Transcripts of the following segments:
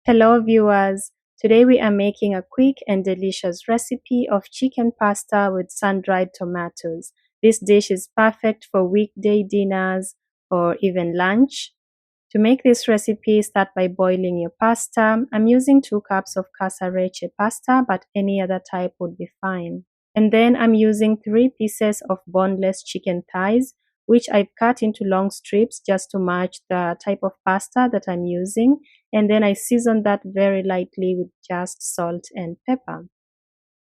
Hello viewers, today we are making a quick and delicious recipe of chicken pasta with sun-dried tomatoes. This dish is perfect for weekday dinners or even lunch. To make this recipe, start by boiling your pasta. I'm using 2 cups of casarecce pasta, but any other type would be fine. And then I'm using 3 pieces of boneless chicken thighs, which I've cut into long strips just to match the type of pasta that I'm using. And then I season that very lightly with just salt and pepper.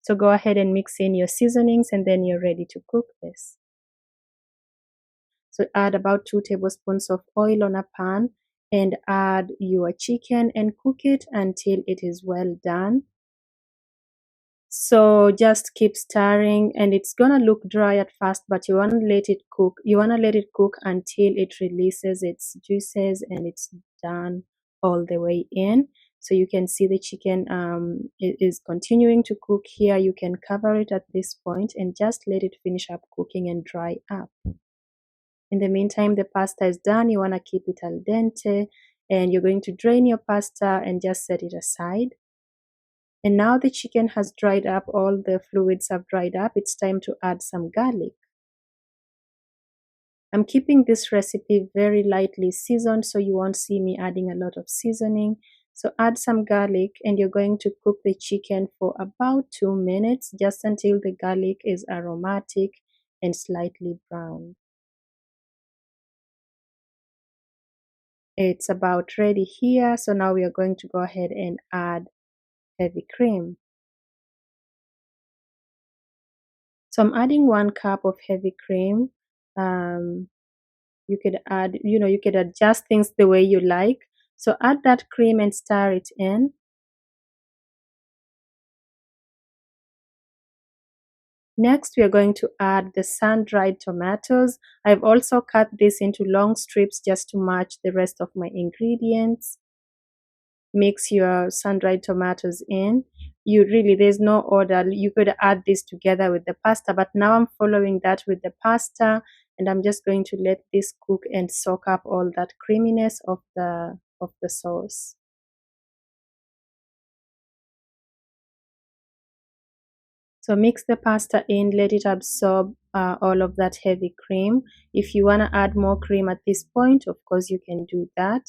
So go ahead and mix in your seasonings and then you're ready to cook this. So add about 2 tablespoons of oil on a pan and add your chicken and cook it until it is well done. So just keep stirring, and it's gonna look dry at first, but you wanna let it cook. You wanna let it cook until it releases its juices and it's done all the way in. So you can see the chicken it is continuing to cook here. You can cover it at this point and just let it finish up cooking and dry up. In the meantime, the pasta is done. You wanna keep it al dente, and you're going to drain your pasta and just set it aside. And now the chicken has dried up, all the fluids have dried up. It's time to add some garlic. I'm keeping this recipe very lightly seasoned, so you won't see me adding a lot of seasoning. So add some garlic, and you're going to cook the chicken for about 2 minutes, just until the garlic is aromatic and slightly brown. It's about ready here. So now we are going to go ahead and add heavy cream. So I'm adding 1 cup of heavy cream. You could add, you could adjust things the way you like. So add that cream and stir it in. Next, we are going to add the sun-dried tomatoes. I've also cut this into long strips just to match the rest of my ingredients. Mix your sun-dried tomatoes in. There's no order. You could add this together with the pasta, but now I'm following that with the pasta, and I'm just going to let this cook and soak up all that creaminess of the sauce. So mix the pasta in, let it absorb all of that heavy cream. If you want to add more cream at this point, of course you can do that.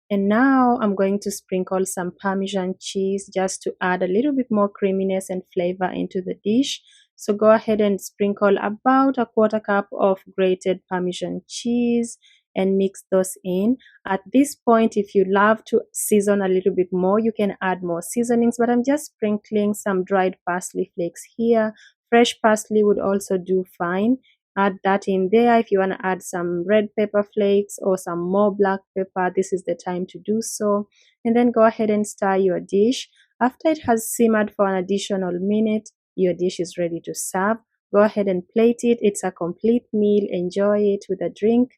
And now I'm going to sprinkle some Parmesan cheese just to add a little bit more creaminess and flavor into the dish. So go ahead and sprinkle about a 1/4 cup of grated Parmesan cheese and mix those in. At this point, if you love to season a little bit more, you can add more seasonings, but I'm just sprinkling some dried parsley flakes here. Fresh parsley would also do fine. Add that in there. If you want to add some red pepper flakes or some more black pepper, this is the time to do so. And then go ahead and stir your dish. After it has simmered for an additional minute, your dish is ready to serve. Go ahead and plate it. It's a complete meal. Enjoy it with a drink.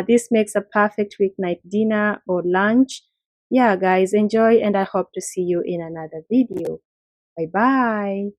This makes a perfect weeknight dinner or lunch. Yeah, guys, enjoy, and I hope to see you in another video. Bye bye.